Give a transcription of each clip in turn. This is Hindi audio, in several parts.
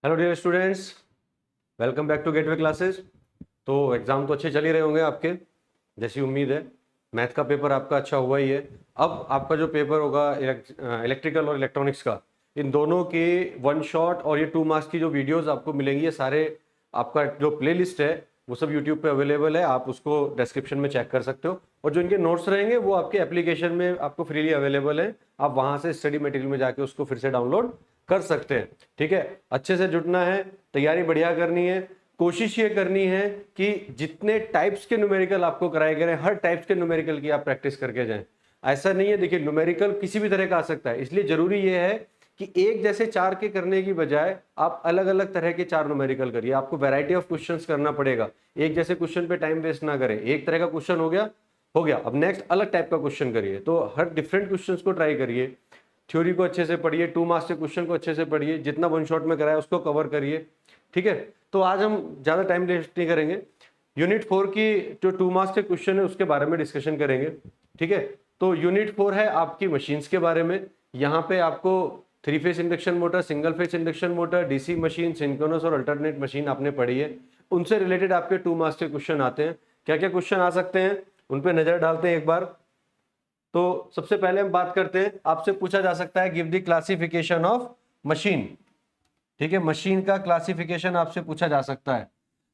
Hello dear students, welcome back to gateway classes. तो एग्ज़ाम तो अच्छे चल ही रहे होंगे आपके, जैसी उम्मीद है। मैथ का पेपर आपका अच्छा हुआ ही है। अब आपका जो पेपर होगा इलेक्ट्रिकल और इलेक्ट्रॉनिक्स का, इन दोनों के वन शॉट और ये 2 मार्क्स की जो वीडियोस आपको मिलेंगी, ये सारे आपका जो प्लेलिस्ट है वो सब यूट्यूब पे अवेलेबल है। आप उसको डिस्क्रिप्शन में चेक कर सकते हो, और जो इनके नोट्स रहेंगे वो आपके एप्लीकेशन में आपको फ्रीली अवेलेबल है। आप वहाँ से स्टडी मटेरियल में जाके उसको फिर से डाउनलोड कर सकते हैं। ठीक है, अच्छे से जुटना है, तैयारी बढ़िया करनी है। कोशिश ये करनी है कि जितने टाइप्स के न्यूमेरिकल आपको कराए गए हैं, हर टाइप्स के न्यूमेरिकल की आप प्रैक्टिस करके जाएं। ऐसा नहीं है, देखिए न्यूमेरिकल किसी भी तरह का आ सकता है, इसलिए जरूरी ये है कि एक जैसे चार के करने की बजाय आप अलग अलग तरह के चार न्यूमेरिकल करिए। आपको वैरायटी ऑफ क्वेश्चंस करना पड़ेगा, एक जैसे क्वेश्चन पे टाइम वेस्ट ना करें। एक तरह का क्वेश्चन हो गया, अब नेक्स्ट अलग टाइप का क्वेश्चन करिए। तो हर डिफरेंट क्वेश्चंस को ट्राई करिए, थ्योरी को अच्छे से पढ़िए, 2 मार्क्स के क्वेश्चन को अच्छे से पढ़िए, जितना वन शॉट में कराया उसको कवर करिए। ठीक है, तो आज हम ज़्यादा टाइम वेस्ट नहीं करेंगे। यूनिट 4 की जो 2 मार्क्स के क्वेश्चन है उसके बारे में डिस्कशन करेंगे। ठीक है, तो यूनिट 4 है आपकी मशीन्स के बारे में। यहाँ पे आपको 3 phase induction motor, single phase induction motor, DC machine, synchronous और अल्टरनेट मशीन आपने पढ़ी है। उनसे रिलेटेड आपके 2 मार्क्स के क्वेश्चन आते हैं। क्या क्या क्वेश्चन आ सकते हैं उन पर नजर डालते हैं एक बार। तो सबसे पहले हम बात करते हैं, आपसे पूछा जा सकता है give the classification of machine. ठीक है, मशीन का क्लासिफिकेशन आपसे पूछा जा सकता है।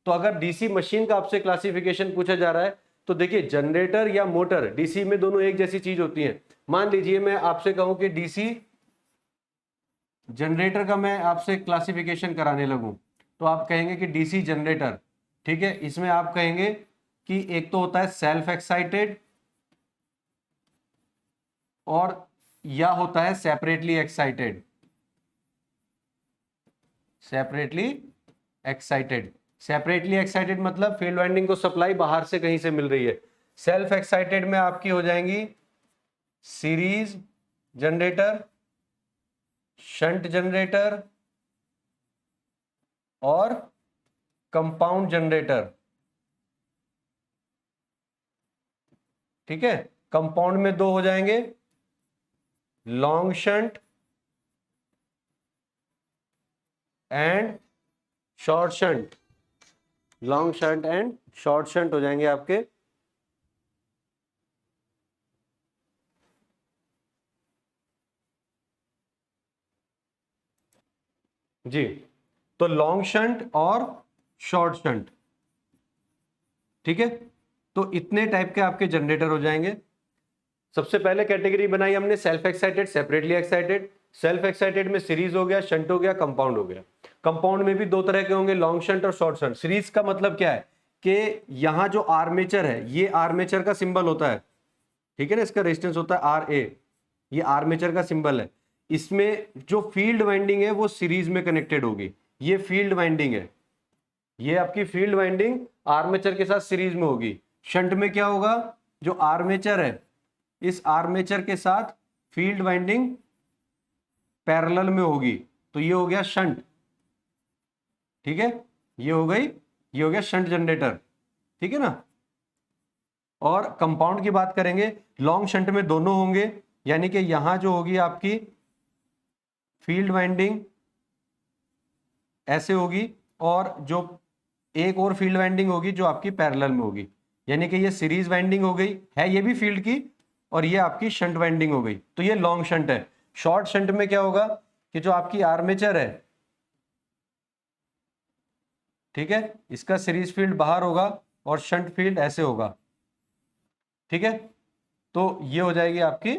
तो अगर डीसी मशीन का आपसे क्लासिफिकेशन पूछा जा रहा है तो देखिए, जनरेटर या मोटर डीसी में दोनों एक जैसी चीज होती है। मान लीजिए मैं आपसे कहूं कि डीसी जनरेटर का मैं आपसे क्लासिफिकेशन कराने लगूं, तो आप कहेंगे कि डीसी जनरेटर। ठीक है, इसमें आप कहेंगे कि एक तो होता है सेल्फ एक्साइटेड, और या होता है separately excited. Separately excited, separately excited मतलब फील्ड वाइंडिंग को सप्लाई बाहर से कहीं से मिल रही है। सेल्फ एक्साइटेड में आपकी हो जाएंगी सीरीज जनरेटर, शंट जनरेटर और कंपाउंड जनरेटर। ठीक है, कंपाउंड में दो हो जाएंगे, long shunt and short shunt. Long shunt and short shunt हो जाएंगे आपके। जी, तो लॉन्ग शंट और शॉर्ट शंट। ठीक है, तो इतने टाइप के आपके जनरेटर हो जाएंगे। सबसे पहले कैटेगरी बनाई हमने self excited, separately excited. Self excited में सीरीज हो गया, शंट हो गया, कंपाउंड हो गया। कंपाउंड में भी दो तरह के होंगे, लॉन्ग शंट और शॉर्ट शंट। सीरीज का मतलब क्या है कि यहां जो आर्मेचर है, ये आर्मेचर का सिंबल होता है। ठीक है ना, इसका रेजिस्टेंस होता है आर ए, ये आर्मेचर का सिंबल है। इसमें जो फील्ड वाइंडिंग है वो सीरीज में कनेक्टेड होगी, ये फील्ड वाइंडिंग है। ये आपकी फील्ड वाइंडिंग आर्मेचर के साथ सीरीज में होगी। शंट में क्या होगा, जो आर्मेचर है, इस आर्मेचर के साथ फील्ड वाइंडिंग पैरेलल में होगी, तो ये हो गया शंट। ठीक है, ये हो गई, ये हो गया शंट जनरेटर। ठीक है ना। और कंपाउंड की बात करेंगे, लॉन्ग शंट में दोनों होंगे, यानी कि यहां जो होगी आपकी फील्ड वाइंडिंग ऐसे होगी, और जो एक और फील्ड वाइंडिंग होगी जो आपकी पैरेलल में होगी। यानी कि ये सीरीज वाइंडिंग हो गई है, ये भी फील्ड की, और ये आपकी शंट वाइंडिंग हो गई, तो ये लॉन्ग शंट है। शॉर्ट शंट में क्या होगा कि जो आपकी आर्मेचर है, ठीक है, इसका सीरीज फील्ड बाहर होगा और शंट फील्ड ऐसे होगा। ठीक है, तो ये हो जाएगी आपकी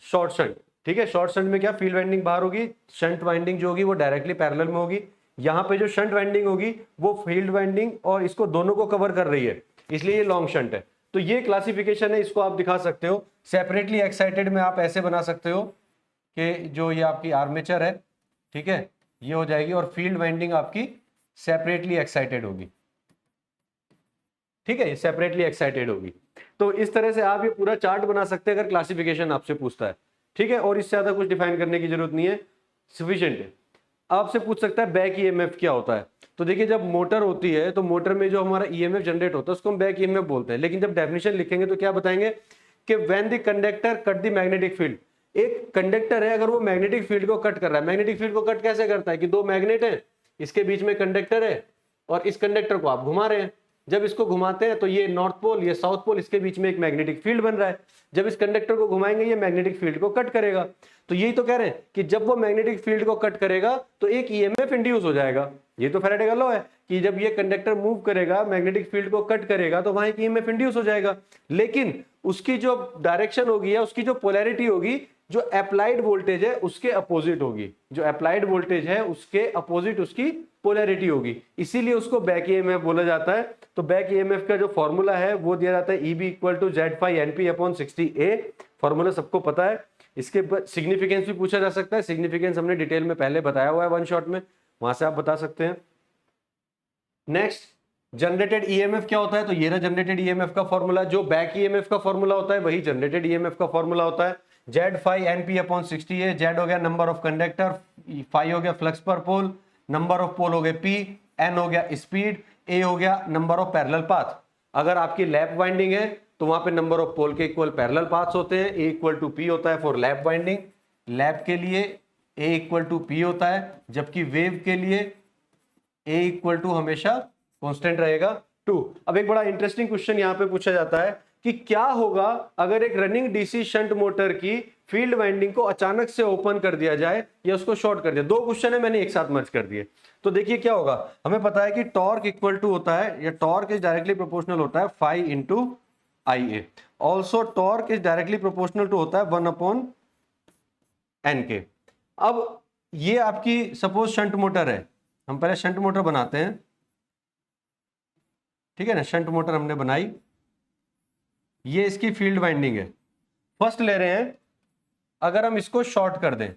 शॉर्ट शंट। ठीक है, शॉर्ट शंट में क्या, फील्ड वाइंडिंग बाहर होगी, शंट वाइंडिंग जो होगी वो डायरेक्टली पैरेलल में होगी। यहाँ पे जो शंट वाइंडिंग होगी वो फील्ड वाइंडिंग और इसको दोनों को कवर कर रही है, इसलिए ये लॉन्ग शंट है। तो ये क्लासिफिकेशन है, इसको आप दिखा सकते हो। सेपरेटली एक्साइटेड में आप ऐसे बना सकते हो कि जो ये आपकी आर्मेचर है, ठीक है, ये हो जाएगी, और फील्ड वाइंडिंग आपकी सेपरेटली एक्साइटेड होगी। ठीक है, ये सेपरेटली एक्साइटेड होगी। तो इस तरह से आप ये पूरा चार्ट बना सकते हैं अगर क्लासिफिकेशन आपसे पूछता है। ठीक है, और इससे ज्यादा कुछ डिफाइन करने की जरूरत नहीं है, सफिशिएंट है। आपसे पूछ सकता है बैक ईएमएफ क्या होता है। तो देखिए, जब मोटर होती है तो मोटर में जो हमारा ईएमएफ जनरेट होता है उसको हम बैक ईएमएफ बोलते हैं। लेकिन जब डेफिनेशन लिखेंगे तो क्या बताएंगे कि when the conductor cut the magnetic field, एक कंडक्टर है, अगर वो मैग्नेटिक फील्ड को कट कर रहा है, मैग्नेटिक फील्ड को कट कैसे करता है कि दो मैग्नेट है, इसके बीच में कंडक्टर है और इस कंडक्टर को आप घुमा रहे हैं, जब इसको घुमाते हैं तो ये नॉर्थ पोल, ये साउथ पोल, इसके बीच में एक मैग्नेटिक फील्ड बन रहा है, जब इस कंडक्टर को घुमाएंगे ये मैग्नेटिक फील्ड को कट करेगा। तो यही तो कह रहे हैं कि जब वो मैग्नेटिक फील्ड को कट करेगा तो एक ईएमएफ इंड्यूस हो जाएगा। ये तो फैराडे का लॉ है कि जब ये कंडक्टर मूव करेगा, मैग्नेटिक फील्ड को कट करेगा, तो वहां एक ईएमएफ इंड्यूस हो जाएगा। लेकिन उसकी जो डायरेक्शन होगी या उसकी जो पोलैरिटी होगी, जो अप्लाइड वोल्टेज है उसके अपोजिट होगी, जो अप्लाइड वोल्टेज है उसके अपोजिट उसकी पोलैरिटी होगी, इसीलिए उसको बैक ईएमएफ बोला जाता है। तो बैक ईएमएफ का जो फॉर्मूला है वो दिया जाता है EB = Z∅NP/60A। फॉर्मूला सबको पता है। इसके सिग्निफिकेंस भी पूछा जा सकता है, सिग्निफिकेंस हमने डिटेल में पहले बताया हुआ है वन शॉट में, वहां से आप बता सकते हैं। नेक्स्ट, जनरेटेड ईएमएफ क्या होता है? तो ये रहा जनरेटेड ईएमएफ का फॉर्मूला। जो बैक ईएमएफ का फॉर्मूला होता है वही जनरेटेड ईएमएफ का फॉर्मूला होता है। Z∅NP/60A। Z हो गया नंबर ऑफ कंडक्टर, फाई हो गया फ्लक्स पर पोल, नंबर ऑफ पोल हो गए P, N हो गया स्पीड, A हो गया नंबर ऑफ पैरेलल पाथ। अगर आपकी लैप वाइंडिंग है तो वहां पे नंबर ऑफ पोल के इक्वल पैरेलल पाथ्स होते हैं, A = P होता है फॉर लैप वाइंडिंग। लैप के लिए A = P होता है, जबकि वेव के लिए A = हमेशा कांस्टेंट रहेगा 2। अब एक बड़ा इंटरेस्टिंग क्वेश्चन यहाँ पे पूछा जाता है कि क्या होगा अगर एक रनिंग डीसी शंट मोटर की फील्ड वाइंडिंग को अचानक से ओपन कर दिया जाए या उसको शॉर्ट कर दिया। दो क्वेश्चन है, मैंने एक साथ मर्ज कर दिए। तो देखिए क्या होगा, हमें पता है कि टॉर्क इक्वल टू होता है, या टॉर्क इज डायरेक्टली प्रोपोर्शनल होता है phi into IA। Also torque is directly proportional to होता है 1/N के। अब ये आपकी सपोज शंट मोटर है, हम पहले शंट मोटर बनाते हैं, ठीक है ना। शंट मोटर हमने बनाई, ये इसकी फील्ड वाइंडिंग है। फर्स्ट ले रहे हैं, अगर हम इसको शॉर्ट कर दें,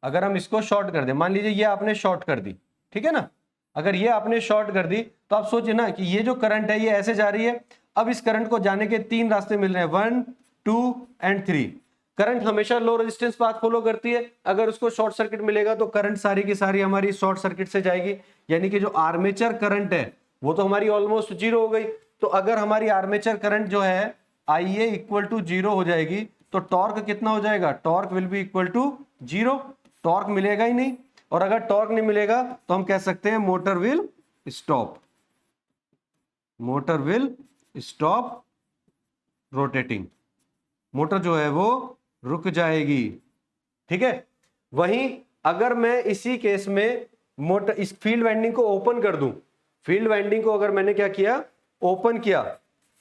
अगर हम इसको शॉर्ट कर दें, मान लीजिए ये आपने शॉर्ट कर दी, ठीक है ना। अगर ये आपने शॉर्ट कर दी तो आप सोचिए ना कि ये जो करंट है ये ऐसे जा रही है। अब इस करंट को जाने के 3 रास्ते मिल रहे हैं, 1, 2 एंड 3। करंट हमेशा लो रेजिस्टेंस पाथ फॉलो करती है। अगर उसको शॉर्ट सर्किट मिलेगा तो करंट सारी की सारी हमारी शॉर्ट सर्किट से जाएगी, यानी कि जो आर्मेचर करंट है वो तो हमारी ऑलमोस्ट 0 हो गई। तो अगर हमारी आर्मेचर करंट जो है IA = 0 हो जाएगी तो टॉर्क कितना हो जाएगा? Torque will be equal to 0। Torque मिलेगा ही नहीं, और अगर टॉर्क नहीं मिलेगा तो हम कह सकते हैं motor will stop, motor will stop rotating, motor जो है वो रुक जाएगी, ठीक है। वहीं अगर मैं इसी केस में मोटर इस फील्ड वाइंडिंग को ओपन कर दूं, फील्ड वाइंडिंग को अगर मैंने क्या किया, ओपन किया,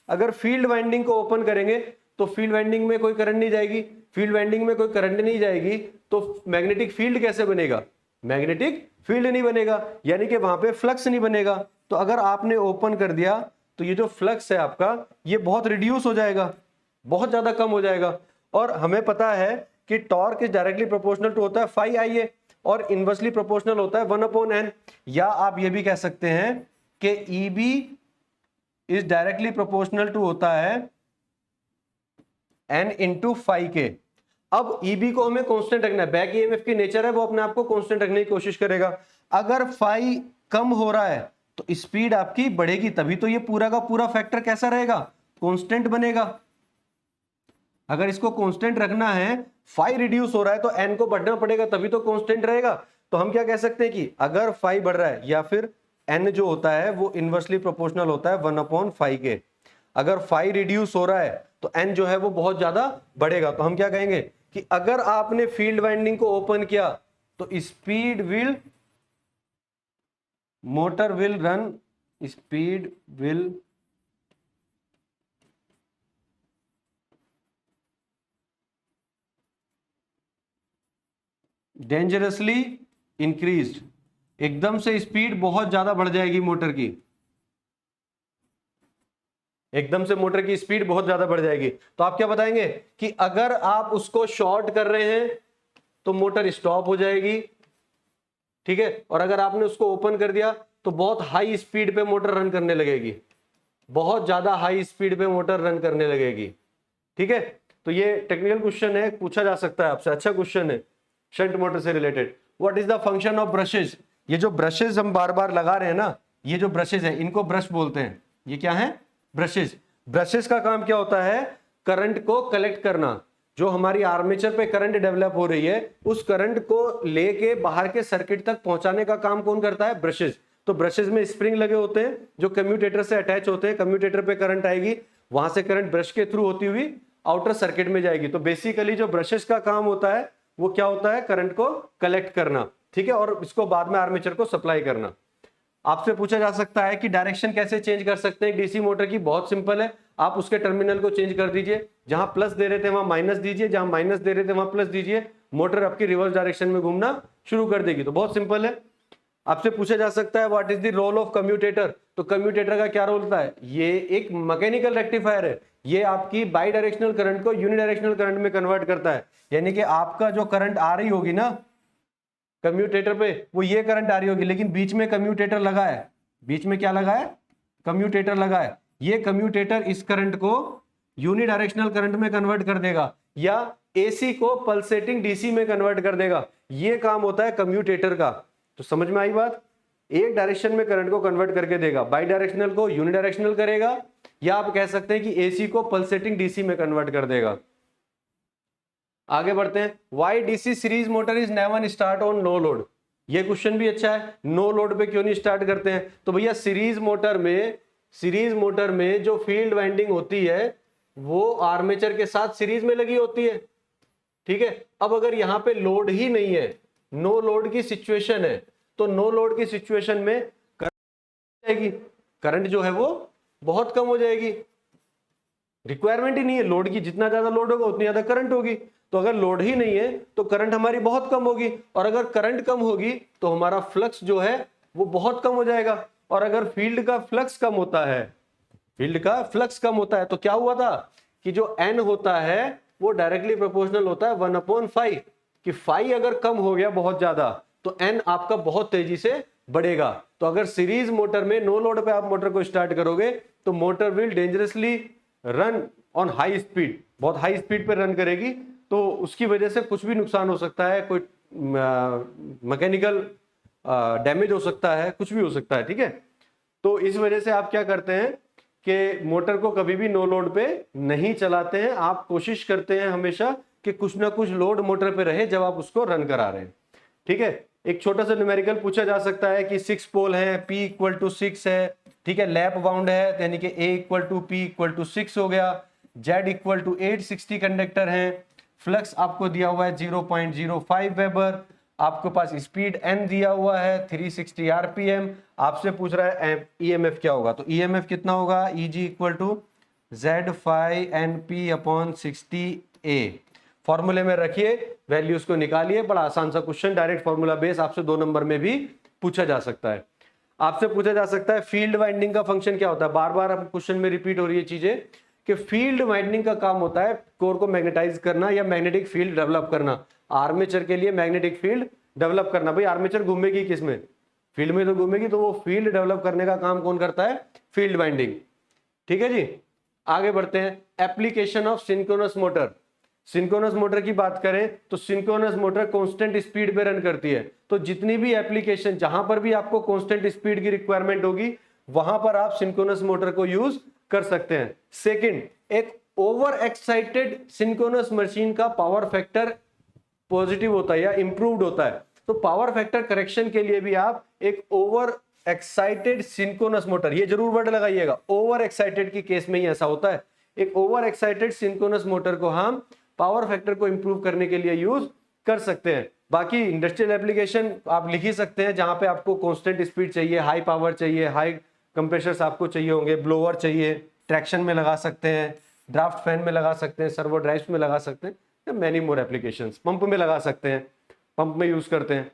अगर फील्ड वाइंडिंग को ओपन करेंगे तो फील्ड वाइंडिंग में कोई करंट नहीं जाएगी। फील्ड वाइंडिंग में कोई करंट नहीं जाएगी तो मैग्नेटिक फील्ड कैसे बनेगा? मैग्नेटिक फील्ड नहीं बनेगा, यानी कि वहां पे फ्लक्स नहीं बनेगा। तो अगर आपने ओपन कर दिया तो ये जो फ्लक्स है आपका ये बहुत रिड्यूस हो जाएगा, बहुत ज्यादा कम हो जाएगा। और हमें पता है कि torque is directly proportional to होता है फाई IA और इनवर्सली प्रोपोर्शनल होता है 1/N। या आप ये भी कह सकते हैं कि EB is directly proportional to होता है N × फाई के। अब EB को हमें कांस्टेंट रखना है, बैक EMF की नेचर है वो अपने आप को कांस्टेंट रखने की कोशिश करेगा। अगर फाई कम हो रहा है तो स्पीड आपकी बढ़ेगी, तभी तो ये पूरा का पूरा फैक्टर कैसा रहेगा? कांस्टेंट बनेगा। अगर इसको कांस्टेंट रखना है, फाई रिड्यूस हो रहा है तो N को बढ़ना पड़ेगा, तभी तो कांस्टेंट रहेगा। तो हम क्या कह सकते हैं कि अगर फाई बढ़ रहा है या फिर N जो होता है वो इनवर्सली प्रोपोर्शनल होता है 1/फाई के। अगर फाई रिड्यूस हो रहा है तो N जो है वो बहुत ज्यादा बढ़ेगा। तो हम क्या कहेंगे कि अगर आपने फील्ड वाइंडिंग को ओपन किया तो speed will, motor will run, speed will dangerously increased. एकदम से स्पीड बहुत ज्यादा बढ़ जाएगी मोटर की, एकदम से मोटर की स्पीड बहुत ज्यादा बढ़ जाएगी। तो आप क्या बताएंगे कि अगर आप उसको शॉर्ट कर रहे हैं तो मोटर स्टॉप हो जाएगी, ठीक है। और अगर आपने उसको ओपन कर दिया तो बहुत हाई स्पीड पे मोटर रन करने लगेगी, बहुत ज्यादा हाई स्पीड पे मोटर रन करने लगेगी, ठीक है। तो ये टेक्निकल क्वेश्चन है, पूछा जा सकता है आपसे, अच्छा क्वेश्चन है शंट मोटर से related. What is the function of brushes? ये जो ब्रशेज हम बार बार लगा रहे हैं ना, ये जो ब्रशेज है इनको ब्रश बोलते हैं। ये क्या है? ब्रशेज। ब्रशेज का काम क्या होता है? करंट को कलेक्ट करना। जो हमारी आर्मेचर पे करंट डेवलप हो रही है उस करंट को लेके बाहर के सर्किट तक पहुंचाने का काम कौन करता है? ब्रशेज। तो ब्रशेज में स्प्रिंग लगे होते हैं जो कम्यूटेटर से अटैच होते हैं, कम्यूटेटर पे करंट आएगी, वहां से करंट ब्रश के थ्रू होती हुई आउटर सर्किट में जाएगी। तो बेसिकली जो ब्रशेज का काम होता है वो क्या होता है? करंट को कलेक्ट करना, ठीक है, और इसको बाद में आर्मेचर को सप्लाई करना। आपसे पूछा जा सकता है कि डायरेक्शन कैसे चेंज कर सकते हैं डीसी मोटर की? बहुत सिंपल है, आप उसके टर्मिनल को चेंज कर दीजिए, जहां प्लस दे रहे थे वहां माइनस दीजिए, जहां माइनस दे रहे थे वहां प्लस दीजिए, मोटर आपकी रिवर्स डायरेक्शन में घूमना शुरू कर देगी। तो बहुत सिंपल है। आपसे पूछा जा सकता है what is the role of commutator? तो कम्यूटेटर का क्या रोल होता है? ये एक मैकेनिकल रेक्टिफायर है, ये आपकी बाई डायरेक्शनल करंट को यूनिडायरेक्शनल करंट में कन्वर्ट करता है। यानी कि आपका जो करंट आ रही होगी ना कम्यूटेटर पे, वो ये करंट आ रही होगी, लेकिन बीच में कम्यूटेटर लगा है। बीच में क्या लगा है? कम्यूटेटर लगा है। ये कम्यूटेटर इस करंट को यूनिडायरेक्शनल करंट में कन्वर्ट कर देगा या एसी को पल्सेटिंग डीसी में कन्वर्ट कर देगा। ये काम होता है कम्यूटेटर का। तो समझ में आई बात? एक डायरेक्शन में करंट को कन्वर्ट करके देगा, बाई डायरेक्शनल को यूनिडायरेक्शनल करेगा, या आप कह सकते हैं कि एसी को पल्सेटिंग डीसी में कन्वर्ट कर देगा। आगे बढ़ते हैं। Why DC series motor is never start on no load? ये क्वेश्चन भी अच्छा है, नो लोड पे क्यों नहीं स्टार्ट करते हैं? तो भैया सीरीज मोटर में जो फील्ड वाइंडिंग होती है वो आर्मेचर के साथ सीरीज में लगी होती है, ठीक है। अब अगर यहां पे लोड ही नहीं है, नो लोड की सिचुएशन है, तो नो लोड की सिचुएशन में करंट जो है वो बहुत कम हो जाएगी। रिक्वायरमेंट ही नहीं है लोड की, जितना ज्यादा लोड होगा उतनी ज्यादा करंट होगी। तो अगर लोड ही नहीं है तो करंट हमारी बहुत कम होगी, और अगर करंट कम होगी तो हमारा फ्लक्स जो है वो बहुत कम हो जाएगा। और अगर फील्ड का फ्लक्स कम होता है तो क्या हुआ था कि जो एन होता है वो डायरेक्टली प्रोपोर्शनल होता है 1/5, कि फाई अगर कम हो गया बहुत ज्यादा तो एन आपका बहुत तेजी से बढ़ेगा। तो अगर सीरीज मोटर में नो लोड पे आप मोटर को स्टार्ट करोगे तो motor will dangerously run on high speed, बहुत हाई स्पीड पे रन करेगी। तो उसकी वजह से कुछ भी नुकसान हो सकता है, कोई मैकेनिकल डैमेज हो सकता है, कुछ भी हो सकता है, ठीक है। तो इस वजह से आप क्या करते हैं कि मोटर को कभी भी नो लोड पे नहीं चलाते हैं। आप कोशिश करते हैं हमेशा कि कुछ ना कुछ लोड मोटर पे रहे जब आप उसको रन करा रहे हैं, ठीक है। एक छोटा सा न्यूमेरिकल पूछा जा सकता है कि 6 पोल है, P = 6 है, ठीक है, लैप वाउंड है, यानी कि A = P = 6 हो गया, Z = 860 कंडक्टर है, फ्लक्स आपको दिया हुआ है 0.05 वेबर, आपके पास स्पीड n दिया हुआ है 360 rpm, आपसे पूछ रहा है EMF क्या होगा। तो EMF कितना होगा? Eg = Z phi NP/60A। फॉर्मूले में रखिए, वैल्यूज को निकालिए। बड़ा आसान सा क्वेश्चन, डायरेक्ट फॉर्मूला बेस, आपसे 2 नंबर में भी पूछा जा सकता है। आपसे पूछा जा सकता है फील्ड वाइंडिंग का फंक्शन क्या होता है? बार बार क्वेश्चन में रिपीट हो रही है चीजें कि फील्ड वाइंडिंग का काम होता है कोर को मैग्नेटाइज करना या मैग्नेटिक फील्ड डेवलप करना। आर्मेचर के लिए मैग्नेटिक फील्ड डेवलप करना। भाई आर्मेचर घूमेगी किस में? फील्ड में तो घूमेगी, तो वो फील्ड डेवलप करने का काम कौन करता है? फील्ड वाइंडिंग, ठीक है जी। आगे बढ़ते हैं। Application of synchronous motor. Synchronous motor की बात करें तो सिंक्रोनस मोटर कांस्टेंट स्पीड पे रन करती है। तो जितनी भी एप्लीकेशन, जहां पर भी आपको कांस्टेंट स्पीड की रिक्वायरमेंट होगी वहां पर आप सिंक्रोनस मोटर को यूज कर सकते हैं। सेकंड, एक ओवर एक्साइटेड सिंक्रोनस मशीन का पावर फैक्टर पॉजिटिव होता है या इंप्रूव्ड होता है। तो पावर फैक्टर करेक्शन के लिए भी आप एक ओवर एक्साइटेड सिंक्रोनस मोटर, ये जरूर वर्ड लगाइएगा, ओवर एक्साइटेड की केस में ही ऐसा होता है। एक ओवर एक्साइटेड सिंक्रोनस मोटर को हम पावर फैक्टर को इंप्रूव करने के लिए यूज कर सकते हैं। बाकी इंडस्ट्रियल एप्लीकेशन आप लिख ही सकते हैं जहां पे आपको कांस्टेंट स्पीड चाहिए, हाई पावर चाहिए, हाई कंप्रेशर्स आपको चाहिए होंगे, ब्लोअर चाहिए, ट्रैक्शन में लगा सकते हैं, ड्राफ्ट फैन में लगा सकते हैं, सर्वो ड्राइव्स में लगा सकते हैं, मैनी मोर एप्लीकेशंस। पंप में लगा सकते हैं, पंप में यूज करते हैं।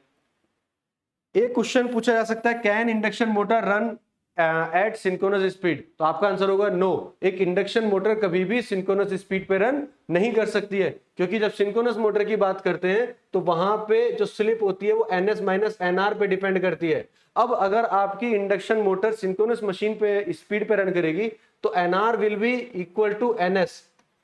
एक क्वेश्चन पूछा जा सकता है, can induction motor run at synchronous speed? तो आपका आंसर होगा नो। एक इंडक्शन मोटर कभी भी सिंक्रोनस स्पीड पे रन नहीं कर सकती है, क्योंकि जब सिंक्रोनस मोटर की बात करते हैं तो वहां पे जो स्लिप होती है वो ns - nr पे डिपेंड करती है। अब अगर आपकी इंडक्शन मोटर सिंक्रोनस मशीन पे स्पीड पे रन करेगी तो nr will be equal to ns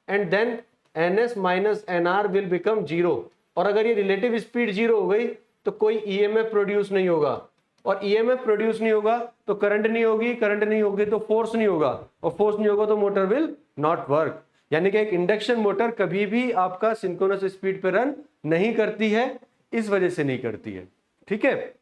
and then ns - nr will become 0। और अगर ये रिलेटिव स्पीड 0 हो गई तो कोई EMF प्रोड्यूस नहीं होगा, और EMF प्रोड्यूस नहीं होगा तो करंट नहीं होगी, करंट नहीं होगी तो फोर्स नहीं होगा, और फोर्स नहीं होगा तो मोटर विल नॉट वर्क। यानी कि एक इंडक्शन मोटर कभी भी आपका सिंक्रोनस स्पीड पे रन नहीं करती है, इस वजह से नहीं करती है। ठीक है,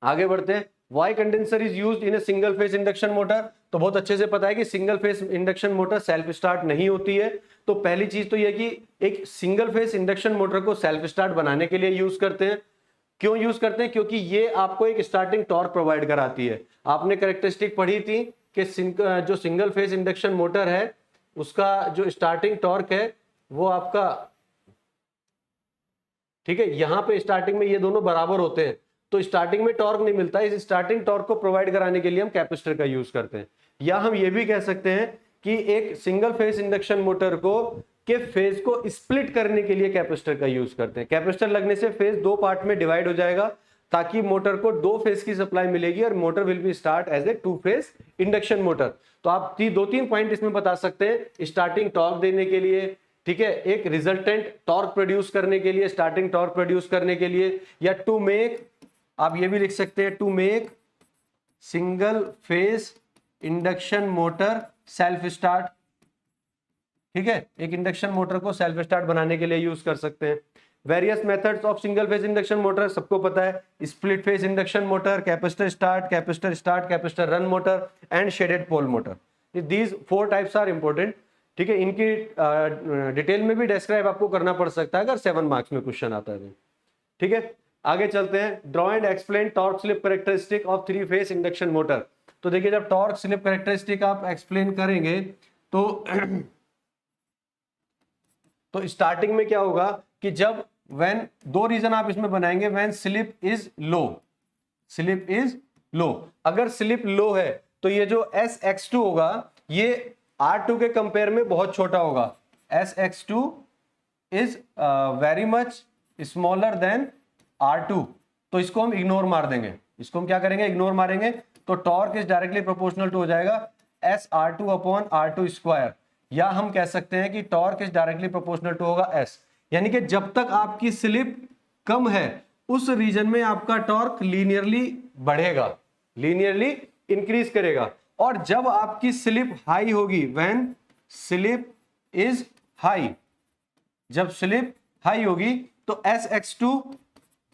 आगे बढ़ते हैं। Why condenser is used in a single phase induction motor. तो बहुत अच्छे से पता है कि single phase induction motor self start नहीं होती है। तो पहली चीज तो यह कि एक सिंगल फेज इंडक्शन मोटर को सेल्फ स्टार्ट बनाने के लिए यूज करते हैं। क्यों यूज करते हैं? क्योंकि ये आपको एक स्टार्टिंग टॉर्क प्रोवाइड कराती है। आपने कैरेक्टरिस्टिक पढ़ी थी कि जो सिंगल फेज इंडक्शन मोटर है उसका जो स्टार्टिंग टॉर्क है वो आपका, ठीक है, यहां पे स्टार्टिंग में ये दोनों बराबर होते हैं, तो स्टार्टिंग में टॉर्क नहीं मिलता है। इस स्टार्टिंग टॉर्क को प्रोवाइड कराने के लिए हम कैपेसिटर का यूज करते हैं। या हम ये भी कह सकते हैं कि एक सिंगल फेज इंडक्शन मोटर को के फेज को स्प्लिट करने के लिए कैपेसिटर का यूज करते हैं। कैपेसिटर लगने से फेज दो पार्ट में डिवाइड हो जाएगा ताकि मोटर को दो फेज की सप्लाई मिलेगी और motor will be start as a two phase induction motor. तो आप दो तीन पॉइंट इसमें बता सकते हैं, स्टार्टिंग टॉर्क देने के लिए, ठीक है, एक रिजल्टेंट टॉर्क प्रोड्यूस करने के लिए, स्टार्टिंग टॉर्क प्रोड्यूस करने के लिए, या टू मेक, आप ये भी लिख सकते हैं, to make single phase induction motor self start. ठीक है, एक इंडक्शन मोटर को सेल्फ स्टार्ट बनाने के लिए यूज कर सकते हैं। Various methods of single phase induction motor सबको पता है, split phase induction motor, capacitor start, capacitor run motor and shaded pole motor. These 4 types are important. ठीक है, इनकी डिटेल में भी डिस्क्राइब आपको करना पड़ सकता है अगर 7 मार्क्स में क्वेश्चन आता है। ठीक है, आगे चलते हैं। Draw and explain torque slip characteristic of 3 phase induction motor. तो देखिए, जब टॉर्क स्लिप कैरेक्टरिस्टिक आप एक्सप्लेन करेंगे तो स्टार्टिंग में क्या होगा कि जब व्हेन, दो रीजन आप इसमें बनाएंगे, when slip is low, slip is low. अगर स्लिप लो है तो ये जो SX2 होगा ये R2 के कंपेयर में बहुत छोटा होगा। SX2 is very much smaller than R2, तो इसको हम इग्नोर मार देंगे। इसको हम क्या करेंगे? इग्नोर मारेंगे। तो torque is directly proportional to हो जाएगा SR2 अपॉन R2 स्क्वायर, या हम कह सकते हैं कि torque is directly proportional to होगा S। यानी कि जब तक आपकी स्लिप कम है उस रीजन में आपका टॉर्क लीनियरली बढ़ेगा, लीनियरली इंक्रीज करेगा। और जब आपकी स्लिप हाई होगी, व्हेन स्लिप इज हाई, जब स्लिप हाई होगी तो SX2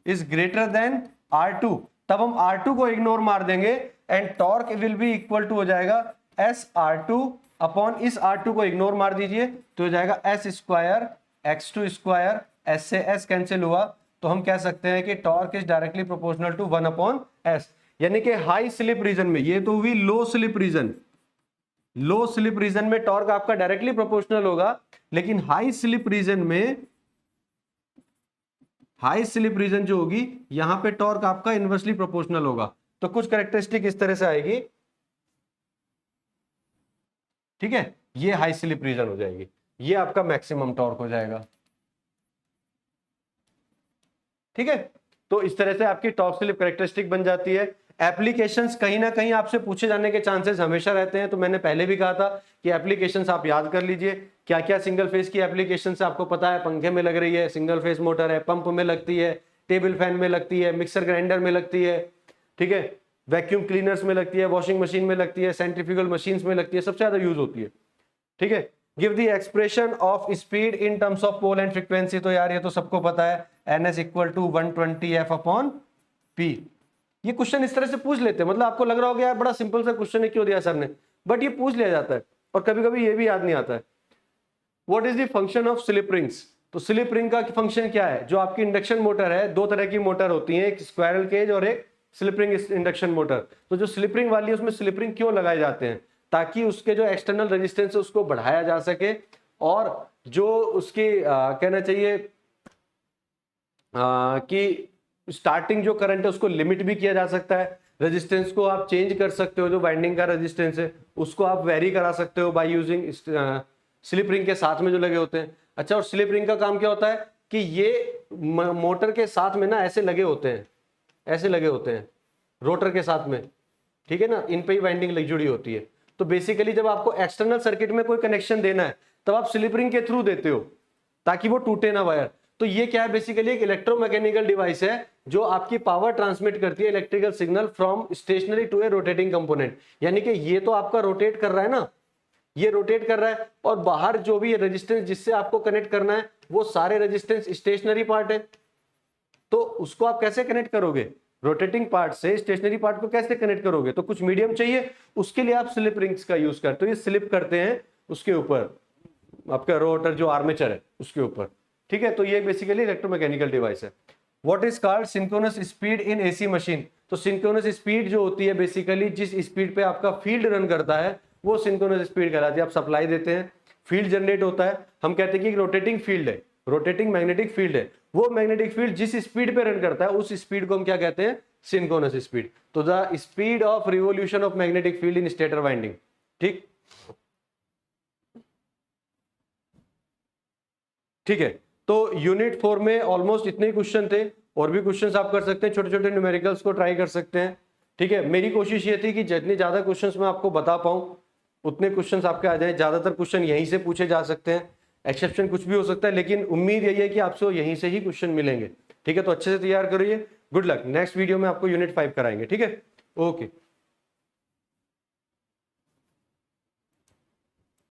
is greater than R2, तब हम R2 को इग्नोर मार देंगे and torque will be equal to हो जाएगा SR2 अपॉन, इस R2 को इग्नोर मार दीजिए तो हो जाएगा S square X2 square, S से S कैंसिल हुआ, तो हम कह सकते हैं कि torque is directly proportional to 1 upon S। यानी कि हाई स्लिप रीजन में, ये तो हुई लो स्लिप रीजन, लो स्लिप रीजन में टॉर्क आपका डायरेक्टली प्रोपोर्शनल होगा, लेकिन हाई स्लिप रीजन में, हाई स्लिप रीजन जो होगी यहां पे टॉर्क आपका इनवर्सली प्रोपोर्शनल होगा। तो कुछ कैरेक्टरिस्टिक इस तरह से आएगी। ठीक है, ये हाई स्लिप रीजन हो जाएगी, ये आपका मैक्सिमम टॉर्क हो जाएगा। ठीक है, तो इस तरह से आपकी टॉर्क स्लिप कैरेक्टरिस्टिक बन जाती है। एप्लीकेशंस कहीं ना कहीं आपसे पूछे जाने के चांसेस हमेशा रहते हैं, तो मैंने पहले भी कहा था कि एप्लीकेशंस आप याद कर लीजिए। क्या क्या सिंगल फेज की एप्लीकेशंस आपको पता है? पंखे में लग रही है, सिंगल फेज मोटर है, पंप में लगती है, टेबल फैन में लगती है, मिक्सर ग्राइंडर में लगती है, ठीक है, वैक्यूम क्लीनर्स में लगती है, वॉशिंग मशीन में लगती है, सेंट्रीफ्यूगल मशीन्स में लगती है, सबसे ज्यादा यूज होती है। ठीक है, give the expression of speed in terms of pole and frequency. तो यार ये तो सबको पता है, NS equal to 120 F upon P। ये क्वेश्चन इस तरह से पूछ लेते हैं, मतलब आपको लग रहा होगा यार बड़ा सिंपल सा क्वेश्चन है, क्यों दिया सर ने, बट ये पूछ लिया जाता है और कभी कभी ये भी याद नहीं आता है। What is the function of slip rings? तो स्लिप रिंग का फंक्शन क्या है? जो आपकी इंडक्शन मोटर है, दो तरह की मोटर होती है, एक स्क्वायरल केज और एक स्लिप रिंग इंडक्शन मोटर। तो जो स्लिप रिंग वाली है उसमें स्लिप रिंग क्यों लगाए जाते हैं? ताकि उसके जो एक्सटर्नल रेजिस्टेंस है उसको बढ़ाया जा सके, और जो उसकी कहना चाहिए कि स्टार्टिंग जो करंट है उसको लिमिट भी किया जा सकता है। रेजिस्टेंस को आप चेंज कर सकते हो, जो वाइंडिंग का रेजिस्टेंस है उसको आप वेरी करा सकते हो बाय यूजिंग स्लिप रिंग के साथ में जो लगे होते हैं। अच्छा, और स्लिप रिंग का काम क्या होता है कि ये मोटर के साथ में ना ऐसे लगे होते हैं, ऐसे लगे होते हैं रोटर के साथ में, ठीक है ना, इन पे ही वाइंडिंग जुड़ी होती है। तो बेसिकली जब आपको एक्सटर्नल सर्किट में कोई कनेक्शन देना है तब आप स्लिप रिंग के थ्रू देते हो ताकि वो टूटे ना वायर। तो ये क्या है? बेसिकली एक इलेक्ट्रोमैकेनिकल डिवाइस है जो आपकी पावर ट्रांसमिट करती है, electrical signal from stationary to a rotating component. यानी कि ये तो आपका रोटेट कर रहा है ना, ये रोटेट कर रहा है, और बाहर जो भी रेजिस्टेंस जिससे आपको कनेक्ट करना है वो सारे रेजिस्टेंस स्टेशनरी पार्ट है। तो उसको आप कैसे कनेक्ट करोगे, रोटेटिंग पार्ट से स्टेशनरी पार्ट को कैसे कनेक्ट करोगे? तो कुछ मीडियम चाहिए, उसके लिए आप स्लिप रिंग्स का यूज करते हो। ये स्लिप करते हैं उसके ऊपर, आपका रोटर जो आर्मेचर है उसके ऊपर, ठीक है। तो ये बेसिकली इलेक्ट्रोमैकेनिकल डिवाइस है। What is called synchronous speed in AC machine? तो सिंक्रोनस स्पीड जो होती है बेसिकली जिस स्पीड पे आपका फील्ड रन करता है वो सिंक्रोनस स्पीड कहलाती है। आप सप्लाई देते हैं, फील्ड जनरेट होता है, हम कहते हैं कि रोटेटिंग फील्ड है, रोटेटिंग मैग्नेटिक फील्ड है, वो मैग्नेटिक फील्ड जिस स्पीड पे रन करता है उस स्पीड को हम क्या कहते हैं, सिंक्रोनस स्पीड। तो the speed of revolution of magnetic field in stator winding, ठीक ठीक है। तो यूनिट 4 में ऑलमोस्ट इतने ही क्वेश्चन थे, और भी क्वेश्चंस आप कर सकते हैं, छोटे छोटे न्यूमेरिकल्स को ट्राई कर सकते हैं, ठीक है। मेरी कोशिश ये थी कि जितने ज्यादा क्वेश्चंस मैं आपको बता पाऊं उतने क्वेश्चंस आपके आ जाए। ज्यादातर क्वेश्चन यहीं से पूछे जा सकते हैं, एक्सेप्शन कुछ भी हो सकता है, लेकिन उम्मीद यही है कि आपसे यहीं से ही क्वेश्चन मिलेंगे, ठीक है। तो अच्छे से तैयार करिए, गुड लक। नेक्स्ट वीडियो में आपको यूनिट 5 कराएंगे, ठीक है, ओके।